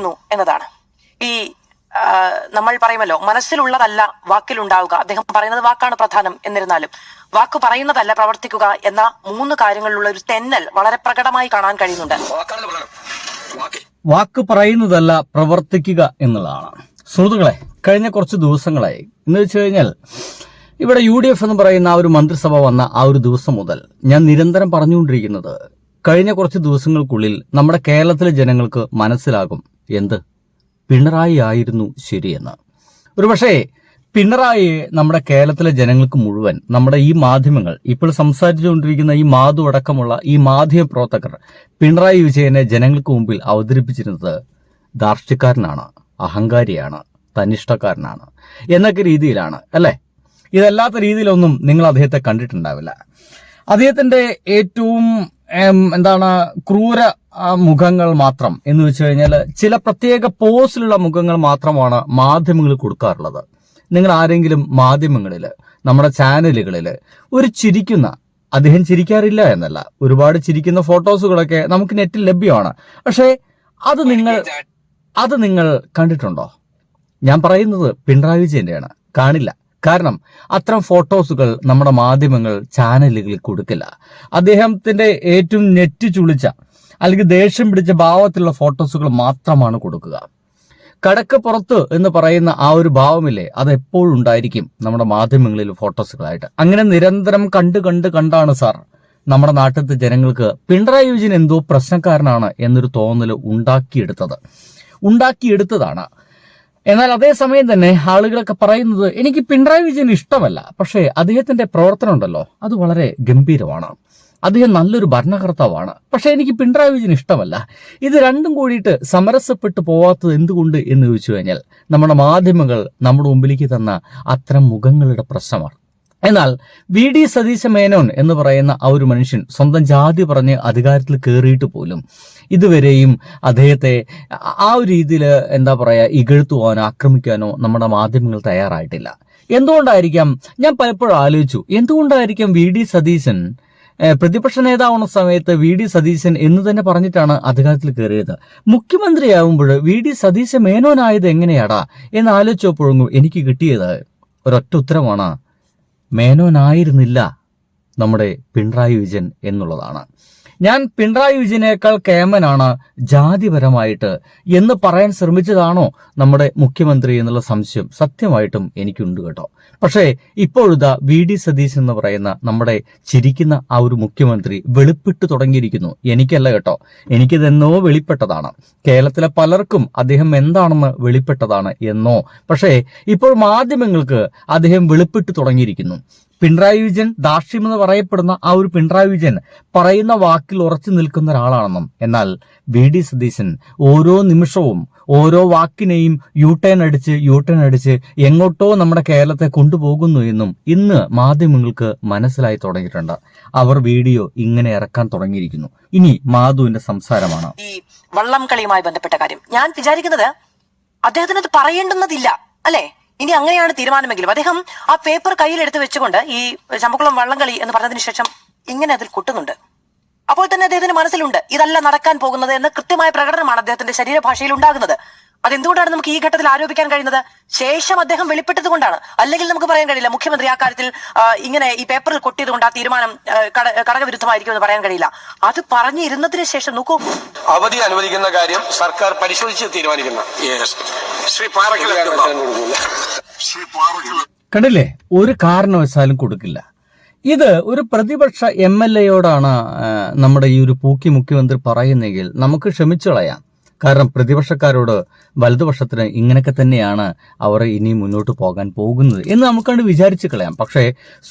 പ്രവർത്തിക്കുന്നു എന്നതാണ്. ഈ നമ്മൾ പറയുമല്ലോ, മനസ്സിലുള്ളതല്ല വാക്കിലുണ്ടാവുക. അദ്ദേഹം പറയുന്നത് വാക്കാണ് പ്രധാനം എന്നിരുന്നാലും വാക്ക് പറയുന്നതല്ല പ്രവർത്തിക്കുക എന്ന 3 കാര്യങ്ങളിലുള്ള ഒരു തെന്നൽ വളരെ പ്രകടമായി കാണാൻ കഴിയുന്നുണ്ട്. വാക്ക് പറയുന്നതല്ല പ്രവർത്തിക്കുക എന്നുള്ളതാണ്. സുഹൃത്തുക്കളെ, കഴിഞ്ഞ കുറച്ച് ദിവസങ്ങളായി എന്ന് വെച്ച് കഴിഞ്ഞാൽ ഇവിടെ UDF എന്ന് പറയുന്ന ആ ഒരു മന്ത്രിസഭ വന്ന ആ ഒരു ദിവസം മുതൽ ഞാൻ നിരന്തരം പറഞ്ഞുകൊണ്ടിരിക്കുന്നത്, കഴിഞ്ഞ കുറച്ച് ദിവസങ്ങൾക്കുള്ളിൽ നമ്മുടെ കേരളത്തിലെ ജനങ്ങൾക്ക് മനസ്സിലാകും എന്ത് പിണറായി ആയിരുന്നു ശരിയെന്ന്. ഒരുപക്ഷേ പിണറായിയെ നമ്മുടെ കേരളത്തിലെ ജനങ്ങൾക്ക് മുഴുവൻ, നമ്മുടെ ഈ മാധ്യമങ്ങൾ ഇപ്പോൾ സംസാരിച്ചുകൊണ്ടിരിക്കുന്ന ഈ മാധു അടക്കമുള്ള ഈ മാധ്യമ പ്രവർത്തകർ പിണറായി വിജയനെ ജനങ്ങൾക്ക് മുമ്പിൽ അവതരിപ്പിച്ചിരുന്നത് ധാർഷ്ട്യക്കാരനാണ്, അഹങ്കാരിയാണ്, തന്നിഷ്ടക്കാരനാണ് എന്നൊക്കെ രീതിയിലാണ് അല്ലേ. ഇതല്ലാത്ത രീതിയിലൊന്നും നിങ്ങൾ അദ്ദേഹത്തെ കണ്ടിട്ടുണ്ടാവില്ല. അദ്ദേഹത്തിന്റെ ഏറ്റവും ക്രൂര മുഖങ്ങൾ മാത്രം എന്ന് വെച്ച് കഴിഞ്ഞാൽ ചില പ്രത്യേക പോസിലുള്ള മുഖങ്ങൾ മാത്രമാണ് മാധ്യമങ്ങൾ കൊടുക്കാറുള്ളത്. നിങ്ങൾ ആരെങ്കിലും മാധ്യമങ്ങളിൽ, നമ്മുടെ ചാനലുകളിൽ ഒരു ചിരിക്കുന്ന, അദ്ദേഹം ചിരിക്കാറില്ല എന്നല്ല, ഒരുപാട് ചിരിക്കുന്ന ഫോട്ടോസുകളൊക്കെ നമുക്ക് നെറ്റിൽ ലഭ്യമാണ്. പക്ഷേ അത് നിങ്ങൾ കണ്ടിട്ടുണ്ടോ? ഞാൻ പറയുന്നത് പിണറായി വിജയന്റെയാണ്. കാണില്ല. കാരണം അത്തരം ഫോട്ടോസുകൾ നമ്മുടെ മാധ്യമങ്ങൾ ചാനലുകളിൽ കൊടുക്കില്ല. അദ്ദേഹത്തിന്റെ ഏറ്റവും നെറ്റ് ചുളിച്ച അല്ലെങ്കിൽ ദേഷ്യം പിടിച്ച ഭാവത്തിലുള്ള ഫോട്ടോസുകൾ മാത്രമാണ് കൊടുക്കുക. കടക്ക് പുറത്ത് എന്ന് പറയുന്ന ആ ഒരു ഭാവമില്ലേ, അത് എപ്പോഴും ഉണ്ടായിരിക്കും നമ്മുടെ മാധ്യമങ്ങളിൽ ഫോട്ടോസുകളായിട്ട്. അങ്ങനെ നിരന്തരം കണ്ടാണ് സാർ നമ്മുടെ നാട്ടിലത്തെ ജനങ്ങൾക്ക് പിണറായി വിജയൻ എന്തോ പ്രശ്നക്കാരനാണ് എന്നൊരു തോന്നൽ ഉണ്ടാക്കിയെടുത്തതാണ്. എന്നാൽ അതേസമയം തന്നെ ആളുകളൊക്കെ പറയുന്നത് എനിക്ക് പിണറായി വിജയൻ ഇഷ്ടമല്ല, പക്ഷേ അദ്ദേഹത്തിന്റെ പ്രവർത്തനം ഉണ്ടല്ലോ അത് വളരെ ഗംഭീരമാണ്, അദ്ദേഹം നല്ലൊരു ഭരണകർത്താവാണ്, പക്ഷെ എനിക്ക് പിണറായി വിജയൻ ഇഷ്ടമല്ല. ഇത് രണ്ടും കൂടിയിട്ട് സമരസപ്പെട്ടു പോവാത്തത് എന്തുകൊണ്ട് എന്ന് ചോദിച്ചു കഴിഞ്ഞാൽ നമ്മുടെ മാധ്യമങ്ങൾ നമ്മുടെ മുമ്പിലേക്ക് തന്ന അത്തരം മുഖങ്ങളുടെ പ്രശ്നമാണ്. എന്നാൽ VD സതീശ മേനോൻ എന്ന് പറയുന്ന ആ ഒരു മനുഷ്യൻ സ്വന്തം ജാതി പറഞ്ഞ് അധികാരത്തിൽ കയറിയിട്ട് പോലും ഇതുവരെയും അദ്ദേഹത്തെ ആ ഒരു രീതിയിൽ ഇകഴ്ത്തുവാനോ ആക്രമിക്കാനോ നമ്മുടെ മാധ്യമങ്ങൾ തയ്യാറായിട്ടില്ല. എന്തുകൊണ്ടായിരിക്കാം? ഞാൻ പലപ്പോഴും ആലോചിച്ചു, എന്തുകൊണ്ടായിരിക്കാം VD സതീശൻ പ്രതിപക്ഷ നേതാവുന്ന സമയത്ത് VD സതീശൻ എന്ന് തന്നെ പറഞ്ഞിട്ടാണ് അധികാരത്തിൽ കയറിയത്. മുഖ്യമന്ത്രിയാവുമ്പോൾ VD സതീശ മേനോനായത് എങ്ങനെയാടാ എന്ന് ആലോചിച്ചപ്പോഴും എനിക്ക് കിട്ടിയത് ഒരൊറ്റ ഉത്തരമാണ്, മേനോനായിരുന്നില്ല നമ്മുടെ പിണറായി വിജയൻ എന്നുള്ളതാണ്. ഞാൻ പിണറായി വിജയനേക്കാൾ കേമനാണ് ജാതിപരമായിട്ട് എന്ന് പറയാൻ ശ്രമിച്ചതാണോ നമ്മുടെ മുഖ്യമന്ത്രി എന്നുള്ള സംശയം സത്യമായിട്ടും എനിക്കുണ്ട് കേട്ടോ. പക്ഷേ ഇപ്പോഴിതാ VD സതീശൻ എന്ന് പറയുന്ന നമ്മുടെ ചിരിക്കുന്ന ആ ഒരു മുഖ്യമന്ത്രി വെളിപ്പെട്ടു തുടങ്ങിയിരിക്കുന്നു. എനിക്കല്ല കേട്ടോ, എനിക്കിതെന്നോ വെളിപ്പെട്ടതാണ്. കേരളത്തിലെ പലർക്കും അദ്ദേഹം എന്താണെന്ന് വെളിപ്പെട്ടതാണ് എന്നോ. പക്ഷേ ഇപ്പോൾ മാധ്യമങ്ങൾക്ക് അദ്ദേഹം വെളിപ്പെട്ടു തുടങ്ങിയിരിക്കുന്നു. പിണറായി വിജയൻ ദാർഷ്ട്യം എന്ന് പറയപ്പെടുന്ന ആ ഒരു പിണറായി വിജയൻ പറയുന്ന വാക്കിൽ ഉറച്ചു നിൽക്കുന്ന ഒരാളാണെന്നും, എന്നാൽ VD സതീശൻ ഓരോ നിമിഷവും ഓരോ വാക്കിനെയും യൂട്ടേൺ അടിച്ച് എങ്ങോട്ടോ നമ്മുടെ കേരളത്തെ കൊണ്ടുപോകുന്നു എന്നും ഇന്ന് മാധ്യമങ്ങൾക്ക് മനസ്സിലായി തുടങ്ങിയിട്ടുണ്ട്. അവർ വീഡിയോ ഇങ്ങനെ ഇറക്കാൻ തുടങ്ങിയിരിക്കുന്നു. ഇനി മാധുവിന്റെ സംസാരമാണ്. ഈ വള്ളം കളിയുമായി ബന്ധപ്പെട്ട കാര്യം ഞാൻ വിചാരിക്കുന്നത് അദ്ദേഹത്തിന് അത് പറയേണ്ടുന്നതില്ല അല്ലേ. ഇനി അങ്ങനെയാണ് തീരുമാനമെങ്കിലും അദ്ദേഹം ആ പേപ്പർ കയ്യിലെടുത്ത് വെച്ചുകൊണ്ട് ഈ ചമ്പക്കുളം വള്ളംകളി എന്ന് പറഞ്ഞതിന് ശേഷം ഇങ്ങനെ അതിൽ കൊട്ടുന്നുണ്ട്. അപ്പോൾ തന്നെ അദ്ദേഹത്തിന്റെ മനസ്സിലുണ്ട് ഇതല്ല നടക്കാൻ പോകുന്നത് എന്ന കൃത്യമായ പ്രകടനമാണ് അദ്ദേഹത്തിന്റെ ശരീരഭാഷയിൽ ഉണ്ടാകുന്നത്. അതെന്തുകൊണ്ടാണ് നമുക്ക് ഈ ഘട്ടത്തിൽ ആരോപിക്കാൻ കഴിയുന്നത്? ശേഷം അദ്ദേഹം വെളിപ്പെട്ടത് കൊണ്ടാണ്. അല്ലെങ്കിൽ നമുക്ക് പറയാൻ കഴിയില്ല മുഖ്യമന്ത്രി ആ കാര്യത്തിൽ ഇങ്ങനെ ഈ പേപ്പറിൽ കൊട്ടിയത് കൊണ്ട് ആ തീരുമാനം ഘടകവിരുദ്ധമായിരിക്കും എന്ന് പറയാൻ കഴിയില്ല. അത് പറഞ്ഞിരുന്നതിന് ശേഷം നോക്കൂ, അവധി അനുവദിക്കുന്ന കാര്യം സർക്കാർ പരിശോധിച്ച് തീരുമാനിക്കുന്ന കണ്ടില്ലേ, ഒരു കാരണവശാലും കൊടുക്കില്ല. ഇത് ഒരു പ്രതിപക്ഷ MLAയോടാണ് നമ്മുടെ ഈ ഒരു പൂക്കി മുഖ്യമന്ത്രി പറയുന്നെങ്കിൽ നമുക്ക് ക്ഷമിച്ചു കളയാം. കാരണം പ്രതിപക്ഷക്കാരോട് വലതുപക്ഷത്തിന് ഇങ്ങനെയൊക്കെ തന്നെയാണ് അവർ ഇനി മുന്നോട്ട് പോകാൻ പോകുന്നത് എന്ന് നമുക്കണ്ട് വിചാരിച്ചു കളയാം. പക്ഷേ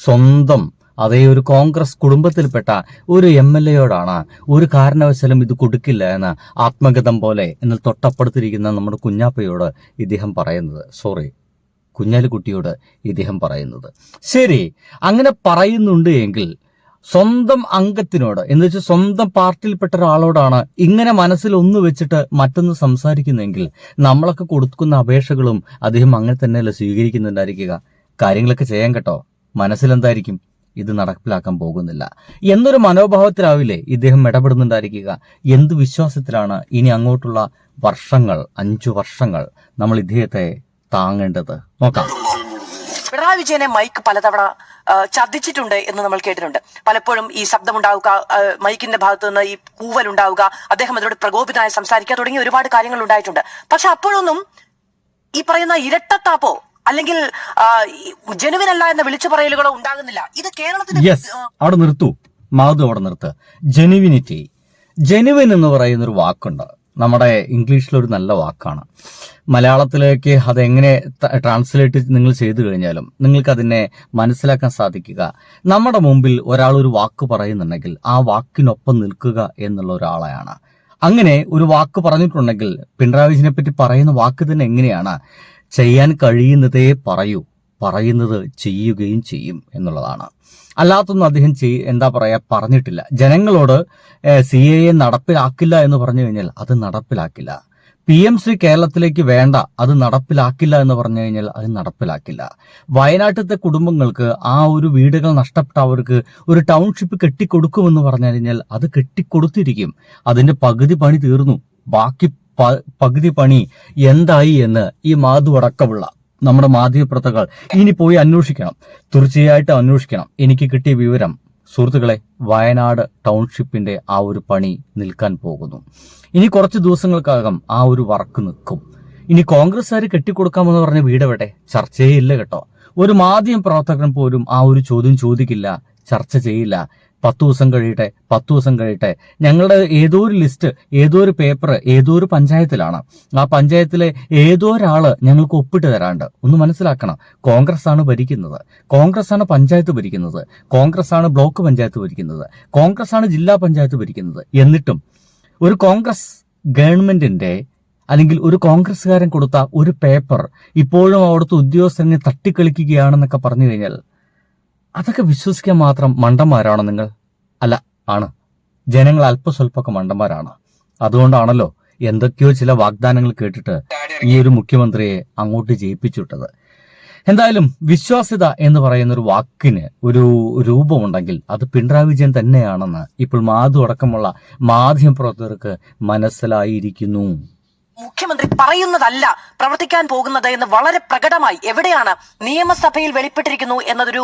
സ്വന്തം അതേ ഒരു കോൺഗ്രസ് കുടുംബത്തിൽപ്പെട്ട ഒരു MLAയോടാണ് ഒരു കാരണവശാലും ഇത് കൊടുക്കില്ല എന്ന് ആത്മഗതം പോലെ എന്നാൽ തൊട്ടപ്പുറത്തിരിക്കുന്ന നമ്മുടെ കുഞ്ഞാപ്പയോട് ഇദ്ദേഹം പറയുന്നത്, കുഞ്ഞാലിക്കുട്ടിയോട് ഇദ്ദേഹം പറയുന്നത്. ശരി, അങ്ങനെ പറയുന്നുണ്ട് എങ്കിൽ സ്വന്തം അംഗത്തിനോട് എന്ന് വെച്ചാൽ സ്വന്തം പാർട്ടിയിൽപ്പെട്ട ഒരാളോടാണ് ഇങ്ങനെ മനസ്സിൽ ഒന്ന് വെച്ചിട്ട് മറ്റൊന്ന് സംസാരിക്കുന്നെങ്കിൽ നമ്മളൊക്കെ കൊടുക്കുന്ന അപേക്ഷകളും അദ്ദേഹം അങ്ങനെ തന്നെയല്ല സ്വീകരിക്കുന്നുണ്ടായിരിക്കുക. കാര്യങ്ങളൊക്കെ ചെയ്യാൻ കേട്ടോ, മനസ്സിലെന്തായിരിക്കും ഇത് നടപ്പിലാക്കാൻ പോകുന്നില്ല എന്നൊരു മനോഭാവത്തിലാവില്ലേ ഇദ്ദേഹം ഇടപെടുന്നുണ്ടായിരിക്കുക. എന്ത് വിശ്വാസത്തിലാണ് ഇനി അങ്ങോട്ടുള്ള വർഷങ്ങൾ 5 വർഷങ്ങൾ നമ്മൾ ഇദ്ദേഹത്തെ താങ്ങേണ്ടത്? നോക്കാം. പിണറായി വിജയനെ മൈക്ക് പലതവണ ചതിച്ചിട്ടുണ്ട് എന്ന് നമ്മൾ കേട്ടിട്ടുണ്ട്. പലപ്പോഴും ഈ ശബ്ദമുണ്ടാവുക, മൈക്കിന്റെ ഭാഗത്തു നിന്ന് ഈ കൂവൽ ഉണ്ടാവുക, അദ്ദേഹം അതിനോട് പ്രകോപിതനായി സംസാരിക്കുക തുടങ്ങിയ ഒരുപാട് കാര്യങ്ങൾ ഉണ്ടായിട്ടുണ്ട്. പക്ഷെ അപ്പോഴൊന്നും ഈ പറയുന്ന ഇരട്ടത്താപ്പോ അല്ലെങ്കിൽ ജനുവിനല്ല എന്ന വിളിച്ചു പറയലുകളോ ഉണ്ടാകുന്നില്ല. ഇത് കേരളത്തിൽ അവിടെ നിർത്തൂ മാധു, അവിടെ നിർത്ത്. ജെനുവിനിറ്റി, ജെനുവിൻ എന്ന് പറയുന്നൊരു വാക്കുണ്ട്. നമ്മുടെ ഇംഗ്ലീഷിലൊരു നല്ല വാക്കാണ്. മലയാളത്തിലേക്ക് അതെങ്ങനെ ട്രാൻസ്ലേറ്റ് നിങ്ങൾ ചെയ്തു കഴിഞ്ഞാലും നിങ്ങൾക്ക് അതിനെ മനസ്സിലാക്കാൻ സാധിക്കുക, നമ്മുടെ മുമ്പിൽ ഒരാൾ ഒരു വാക്ക് പറയുന്നുണ്ടെങ്കിൽ ആ വാക്കിനൊപ്പം നിൽക്കുക എന്നുള്ള ഒരാളെയാണ്. അങ്ങനെ ഒരു വാക്ക് പറഞ്ഞിട്ടുണ്ടെങ്കിൽ പിണറായി വിജയനെ പറ്റി പറയുന്ന വാക്ക് തന്നെ എങ്ങനെയാണ്? ചെയ്യാൻ കഴിയുന്നതേ പറയൂ, പറയുന്നത് ചെയ്യുകയും ചെയ്യും എന്നുള്ളതാണ്. അല്ലാത്തൊന്നും അദ്ദേഹം പറഞ്ഞിട്ടില്ല. ജനങ്ങളോട് CAA നടപ്പിലാക്കില്ല എന്ന് പറഞ്ഞു കഴിഞ്ഞാൽ അത് നടപ്പിലാക്കില്ല. PMC കേരളത്തിലേക്ക് വേണ്ട, അത് നടപ്പിലാക്കില്ല എന്ന് പറഞ്ഞു കഴിഞ്ഞാൽ അത് നടപ്പിലാക്കില്ല. വയനാട്ടിലത്തെ കുടുംബങ്ങൾക്ക് ആ ഒരു വീടുകൾ നഷ്ടപ്പെട്ട അവർക്ക് ഒരു ടൗൺഷിപ്പ് കെട്ടിക്കൊടുക്കുമെന്ന് പറഞ്ഞു കഴിഞ്ഞാൽ അത് കെട്ടിക്കൊടുത്തിരിക്കും. അതിന്റെ പകുതി പണി തീർന്നു. ബാക്കി പകുതി പണി എന്തായി എന്ന് ഈ മാധു അടക്കമുള്ള നമ്മുടെ മാധ്യമപ്രവർത്തകർ ഇനി പോയി അന്വേഷിക്കണം. തീർച്ചയായിട്ടും അന്വേഷിക്കണം. എനിക്ക് കിട്ടിയ വിവരം സുഹൃത്തുക്കളെ, വയനാട് ടൗൺഷിപ്പിന്റെ ആ ഒരു പണി നിൽക്കാൻ പോകുന്നു. ഇനി കുറച്ച് ദിവസങ്ങൾക്കകം ആ ഒരു വർക്ക് നിൽക്കും. ഇനി കോൺഗ്രസ്സുകാർ കെട്ടിക്കൊടുക്കാമെന്ന് പറഞ്ഞ വീടെവിടെ? ചർച്ചയേ ഇല്ല കേട്ടോ. ഒരു മാധ്യമ പ്രവർത്തകൻ പോലും ആ ഒരു ചോദ്യം ചോദിക്കില്ല, ചർച്ച ചെയ്യില്ല. 10 ദിവസം കഴിയട്ടെ. ഞങ്ങളുടെ ഏതോ ഒരു ലിസ്റ്റ്, ഏതോ ഒരു പേപ്പർ, ഏതോ ഒരു പഞ്ചായത്തിലാണ്. ആ പഞ്ചായത്തിലെ ഏതോ ഒരാള് ഞങ്ങൾക്ക് ഒപ്പിട്ട് തരാണ്ട്. ഒന്ന് മനസ്സിലാക്കണം, കോൺഗ്രസ് ആണ് ഭരിക്കുന്നത്, കോൺഗ്രസ് ആണ് പഞ്ചായത്ത് ഭരിക്കുന്നത്, കോൺഗ്രസ് ആണ് ബ്ലോക്ക് പഞ്ചായത്ത് ഭരിക്കുന്നത്, കോൺഗ്രസ് ആണ് ജില്ലാ പഞ്ചായത്ത് ഭരിക്കുന്നത്. എന്നിട്ടും ഒരു കോൺഗ്രസ് ഗവൺമെന്റിന്റെ അല്ലെങ്കിൽ ഒരു കോൺഗ്രസ്സുകാരൻ കൊടുത്ത ഒരു പേപ്പർ ഇപ്പോഴും അവിടുത്തെ ഉദ്യോഗസ്ഥനെ തട്ടിക്കളിക്കുകയാണെന്നൊക്കെ പറഞ്ഞു കഴിഞ്ഞാൽ അതൊക്കെ വിശ്വസിക്കാൻ മാത്രം മണ്ടന്മാരാണോ നിങ്ങൾ? അല്ല, ആണ്. ജനങ്ങൾ അല്പസ്വല്പമൊക്കെ മണ്ടന്മാരാണ്. അതുകൊണ്ടാണല്ലോ എന്തൊക്കെയോ ചില വാഗ്ദാനങ്ങൾ കേട്ടിട്ട് ഈ ഒരു മുഖ്യമന്ത്രിയെ അങ്ങോട്ട് ജയിപ്പിച്ചുവിട്ടത്. എന്തായാലും വിശ്വാസ്യത എന്ന് പറയുന്ന ഒരു വാക്കിന് ഒരു രൂപമുണ്ടെങ്കിൽ അത് പിണറായി വിജയൻ തന്നെയാണെന്ന് ഇപ്പോൾ മാധു അടക്കമുള്ള മാധ്യമപ്രവർത്തകർക്ക് മനസ്സിലായിരിക്കുന്നു. മുഖ്യമന്ത്രി പറയുന്നതല്ല പ്രവർത്തിക്കാൻ പോകുന്നത് എന്ന് വളരെ പ്രകടമായി എവിടെയാണ് നിയമസഭയിൽ വെളിപ്പെട്ടിരിക്കുന്നു എന്നതൊരു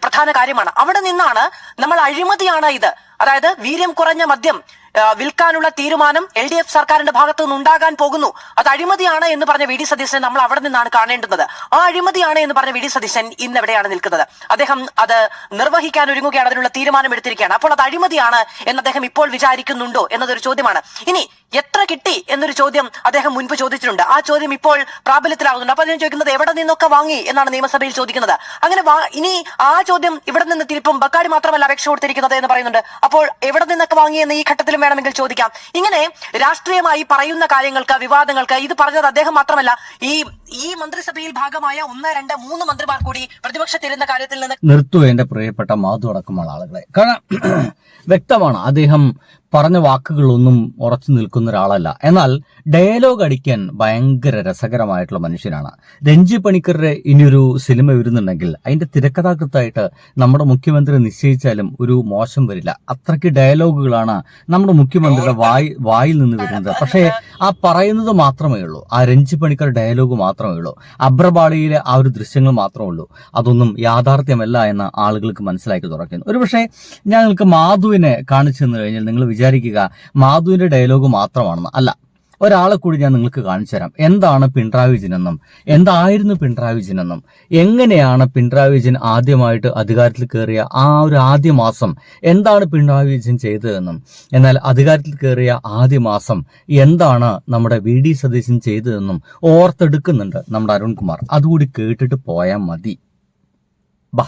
പ്രധാന കാര്യമാണ്. അവിടെ നിന്നാണ് നമ്മൾ അഴിമതിയാണ് ഇത്, അതായത് വീര്യം കുറഞ്ഞ മദ്യം വിൽക്കാനുള്ള തീരുമാനം LDF സർക്കാരിന്റെ ഭാഗത്തു നിന്ന് ഉണ്ടാകാൻ പോകുന്നു, അത് അഴിമതിയാണ് എന്ന് പറഞ്ഞ വി ഡി സതീശൻ നമ്മൾ അവിടെ നിന്നാണ് കാണേണ്ടുന്നത്. ആ അഴിമതിയാണ് എന്ന് പറഞ്ഞ വി ഡി സതീശൻ ഇന്ന് എവിടെയാണ് നിൽക്കുന്നത്? അദ്ദേഹം അത് നിർവഹിക്കാൻ ഒരുങ്ങുകയാണ്, അതിനുള്ള തീരുമാനം എടുത്തിരിക്കുകയാണ്. അപ്പോൾ അത് അഴിമതിയാണ് എന്ന് അദ്ദേഹം ഇപ്പോൾ വിചാരിക്കുന്നുണ്ടോ എന്നതൊരു ചോദ്യമാണ്. ഇനി എത്ര കിട്ടി എന്നൊരു ചോദ്യം അദ്ദേഹം മുൻപ് ചോദിച്ചിട്ടുണ്ട്. ആ ചോദ്യം ഇപ്പോൾ പ്രാബല്യത്തിലാകുന്നുണ്ട്. അപ്പൊ അദ്ദേഹം ചോദിക്കുന്നത് എവിടെ നിന്നൊക്കെ വാങ്ങി എന്നാണ് നിയമസഭയിൽ ചോദിക്കുന്നത്. അങ്ങനെ ഇനി ആ ചോദ്യം ഇവിടെ നിന്ന് തിരിപ്പം ബക്കാടി മാത്രമല്ല അപേക്ഷ കൊടുത്തിരിക്കുന്നത് എന്ന് പറയുന്നുണ്ട്. അപ്പോൾ എവിടെ നിന്നൊക്കെ വാങ്ങി എന്ന് ഈ ഘട്ടത്തിലും വേണമെങ്കിൽ ചോദിക്കാം. ഇങ്ങനെ രാഷ്ട്രീയമായി പറയുന്ന കാര്യങ്ങൾക്ക്, വിവാദങ്ങൾക്ക്, ഇത് പറഞ്ഞത് അദ്ദേഹം മാത്രമല്ല, ഈ മന്ത്രിസഭയിൽ ഭാഗമായ 1, 2, 3 മന്ത്രിമാർ കൂടി പ്രതിപക്ഷത്തിരുന്ന കാര്യത്തിൽ നിന്ന് നിർത്തൂ എന്റെ പ്രിയപ്പെട്ട മാധു അടക്കമുള്ള ആളുകളെ. കാരണം വ്യക്തമാണ് അദ്ദേഹം പറഞ്ഞ വാക്കുകളൊന്നും ഉറച്ചു നിൽക്കുന്ന ഒരാളല്ല. എന്നാൽ ഡയലോഗ് അടിക്കാൻ ഭയങ്കര രസകരമായിട്ടുള്ള മനുഷ്യനാണ്. രഞ്ജി പണിക്കരുടെ ഇനിയൊരു സിനിമ വരുന്നുണ്ടെങ്കിൽ അതിന്റെ തിരക്കഥാകൃത്തായിട്ട് നമ്മുടെ മുഖ്യമന്ത്രി നിശ്ചയിച്ചാലും ഒരു മോശം വരില്ല. അത്രയ്ക്ക് ഡയലോഗുകളാണ് നമ്മുടെ മുഖ്യമന്ത്രിയുടെ വായിൽ നിന്ന് വരുന്നത്. പക്ഷേ ആ പറയുന്നത് മാത്രമേ ഉള്ളൂ, ആ രഞ്ജി പണിക്കർ ഡയലോഗ് മാത്രമേ ഉള്ളൂ, അബ്രപാളിയിലെ ആ ഒരു ദൃശ്യങ്ങൾ മാത്രമേ ഉള്ളൂ. അതൊന്നും യാഥാർത്ഥ്യമല്ല എന്ന് ആളുകൾക്ക് മനസ്സിലാക്കി തുറക്കുന്നു. ഒരുപക്ഷെ ഞങ്ങൾക്ക് മാധുവിനെ കാണിച്ചു തന്നു കഴിഞ്ഞാൽ നിങ്ങൾ വിചാരിക്കുക മാധുവിന്റെ ഡയലോഗ് മാത്രമാണെന്ന്. അല്ല, ഒരാളെ കൂടി ഞാൻ നിങ്ങൾക്ക് കാണിച്ചു തരാം. എന്താണ് പിണറായി വിജയനെന്നും എന്തായിരുന്നു പിണറായി വിജയനെന്നും എങ്ങനെയാണ് പിണറായി വിജയൻ ആദ്യമായിട്ട് അധികാരത്തിൽ കയറിയ ആ ഒരു ആദ്യ മാസം എന്താണ് പിണറായി വിജയൻ ചെയ്തതെന്നും, എന്നാൽ അധികാരത്തിൽ കയറിയ ആദ്യ മാസം എന്താണ് നമ്മുടെ വി ഡി സതീശൻ ചെയ്തതെന്നും ഓർത്തെടുക്കുന്നുണ്ട് നമ്മുടെ അരുൺകുമാർ. അതുകൂടി കേട്ടിട്ട് പോയാൽ മതി. ബാ.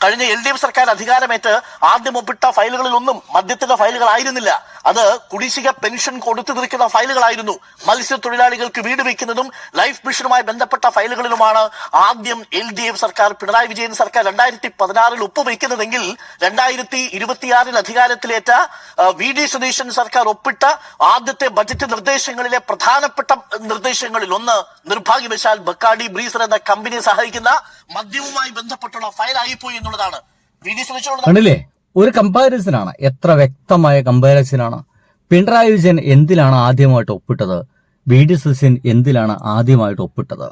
കഴിഞ്ഞ LDF സർക്കാർ അധികാരമേറ്റ് ആദ്യം ഒപ്പിട്ട ഫയലുകളിലൊന്നും മദ്യത്തിന്റെ ഫയലുകളായിരുന്നില്ല. അത് കുടിശ്ശിക പെൻഷൻ കൊടുത്തു തീർക്കുന്ന ഫയലുകളായിരുന്നു. മത്സ്യത്തൊഴിലാളികൾക്ക് വീട് വയ്ക്കുന്നതും ലൈഫ് മിഷനുമായി ബന്ധപ്പെട്ട ഫയലുകളിലുമാണ് ആദ്യം LDF സർക്കാർ, പിണറായി വിജയൻ സർക്കാർ 2016 ഒപ്പുവയ്ക്കുന്നതെങ്കിൽ 2026 അധികാരത്തിലേറ്റ വി ഡി സതീശൻ സർക്കാർ ഒപ്പിട്ട ആദ്യത്തെ ബജറ്റ് നിർദ്ദേശങ്ങളിലെ പ്രധാനപ്പെട്ട നിർദ്ദേശങ്ങളിൽ ഒന്ന് നിർഭാഗ്യവശാൽ ബക്കാഡി ബ്രീസർ എന്ന കമ്പനിയെ സഹായിക്കുന്ന മദ്യവുമായി ബന്ധപ്പെട്ടുള്ള ഫയലായിപ്പോയി എന്നുള്ളതാണ്. വി ഡി സതീശനോട് കണ്ടില്ലേ, ഒരു കമ്പാരിസനാണ്. എത്ര വ്യക്തമായ കമ്പാരിസനാണ്. പിണറായി വിജയൻ എന്തിലാണ് ആദ്യമായിട്ട് ഒപ്പിട്ടത്? വി ഡി സതീശൻ എന്തിലാണ് ആദ്യമായിട്ട് ഒപ്പിട്ടത്?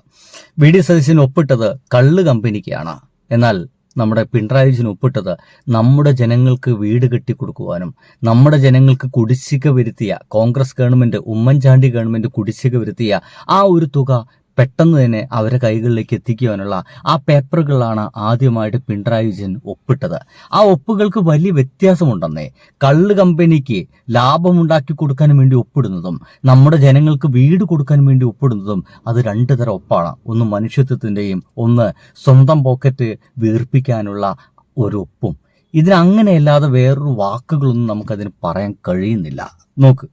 വി ഡി സതീശൻ ഒപ്പിട്ടത് കള്ള് കമ്പനിക്കാണ്. എന്നാൽ നമ്മുടെ പിണറായി വിജയൻ ഒപ്പിട്ടത് നമ്മുടെ ജനങ്ങൾക്ക് വീട് കെട്ടിക്കൊടുക്കുവാനും നമ്മുടെ ജനങ്ങൾക്ക് കുടിശ്ശിക വരുത്തിയ കോൺഗ്രസ് ഗവൺമെന്റ്, ഉമ്മൻചാണ്ടി ഗവൺമെന്റ് കുടിശ്ശിക വരുത്തിയ ആ ഒരു തുക പെട്ടെന്ന് തന്നെ അവരുടെ കൈകളിലേക്ക് എത്തിക്കുവാനുള്ള ആ പേപ്പറുകളാണ് ആദ്യമായിട്ട് പിണറായി വിജയൻ ഒപ്പിട്ടത്. ആ ഒപ്പുകൾക്ക് വലിയ വ്യത്യാസമുണ്ടെന്നേ. കള്ള് കമ്പനിക്ക് ലാഭമുണ്ടാക്കി കൊടുക്കാൻ വേണ്ടി ഒപ്പിടുന്നതും നമ്മുടെ ജനങ്ങൾക്ക് വീട് കൊടുക്കാൻ വേണ്ടി ഒപ്പിടുന്നതും അത് രണ്ടു തരം ഒപ്പാണ്. ഒന്ന് മനുഷ്യത്വത്തിന്റെയും ഒന്ന് സ്വന്തം പോക്കറ്റ് വീർപ്പിക്കാനുള്ള ഒരു ഒപ്പും. ഇതിനങ്ങനെയല്ലാതെ വേറൊരു വാക്കുകളൊന്നും നമുക്കതിന് പറയാൻ കഴിയുന്നില്ല. നോക്ക്,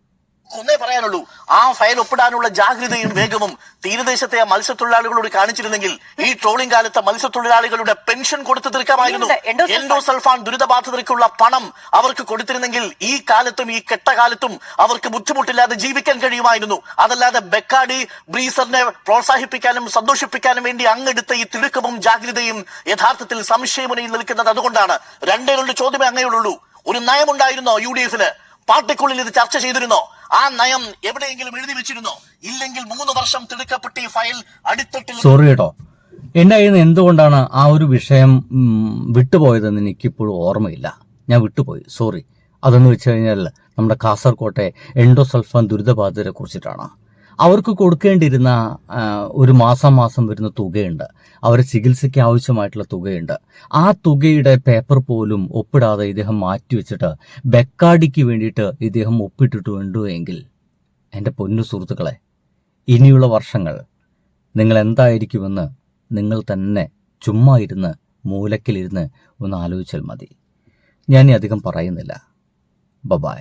ഒന്നേ പറയാനുള്ളൂ, ആ ഫയൽ ഒപ്പിടാനുള്ള ജാഗ്രതയും വേഗവും തീരദേശത്തെ മത്സ്യത്തൊഴിലാളികളോട് കാണിച്ചിരുന്നെങ്കിൽ ഈ ട്രോളിംഗ് കാലത്ത് മത്സ്യത്തൊഴിലാളികളുടെ പെൻഷൻ കൊടുത്തു തീർക്കാമായിരുന്നു. എൻഡോസൾഫാൻ ദുരിതബാധിതർക്കുള്ള പണം അവർക്ക് കൊടുത്തിരുന്നെങ്കിൽ ഈ കാലത്തും ഈ കെട്ടകാലത്തും അവർക്ക് ബുദ്ധിമുട്ടില്ലാതെ ജീവിക്കാൻ കഴിയുമായിരുന്നു. അതല്ലാതെ ബെക്കാഡി ബ്രീസറിനെ പ്രോത്സാഹിപ്പിക്കാനും സന്തോഷിപ്പിക്കാനും വേണ്ടി അങ്ങെടുത്ത ഈ തിടുക്കവും ജാഗ്രതയും യഥാർത്ഥത്തിൽ സംശയമുനയിൽ നിൽക്കുന്നത് അതുകൊണ്ടാണ്. രണ്ടേ രണ്ട് ചോദ്യമേ അങ്ങനെയുള്ളൂ. ഒരു നയമുണ്ടായിരുന്നോ UDF-ന്? പാർട്ടിക്കുള്ളിൽ ഇത് ചർച്ച ചെയ്തിരുന്നോ? ആ നയം എവിടെയെങ്കിലും എഴുതി വെച്ചിരുന്നോ? ഇല്ലെങ്കിൽ 3 വർഷം തിടുക്കപ്പെട്ട് ഈ ഫയൽ അടിത്തട്ടിൽ. സോറി കേട്ടോ, എന്റെ കയ്യിൽ നിന്ന് എന്തുകൊണ്ടാണ് ആ ഒരു വിഷയം വിട്ടുപോയതെന്ന് എനിക്കിപ്പോഴും ഓർമ്മയില്ല. ഞാൻ വിട്ടുപോയി, സോറി. അതെന്ന് വെച്ച് കഴിഞ്ഞാൽ നമ്മുടെ കാസർകോട്ടെ എൻഡോസൾഫാൻ ദുരിതബാധിതരെ കുറിച്ചിട്ടാണ്. അവർക്ക് കൊടുക്കേണ്ടിയിരുന്ന ഒരു മാസം വരുന്ന തുകയുണ്ട്, അവരുടെ ചികിത്സയ്ക്ക് ആവശ്യമായിട്ടുള്ള തുകയുണ്ട്. ആ തുകയുടെ പേപ്പർ പോലും ഒപ്പിടാതെ ഇദ്ദേഹം മാറ്റിവെച്ചിട്ട് ബെക്കാഡിക്ക് വേണ്ടിയിട്ട് ഇദ്ദേഹം ഒപ്പിട്ടിട്ടുണ്ടോ എങ്കിൽ എൻ്റെ പൊന്നു സുഹൃത്തുക്കളെ, ഇനിയുള്ള വർഷങ്ങൾ നിങ്ങൾ എന്തായിരിക്കുമെന്ന് നിങ്ങൾ തന്നെ ചുമ്മാ ഇരുന്ന് മൂലക്കിലിരുന്ന് ഒന്ന് ആലോചിച്ചാൽ മതി. ഞാൻ അധികം പറയുന്നില്ല. ബൈ.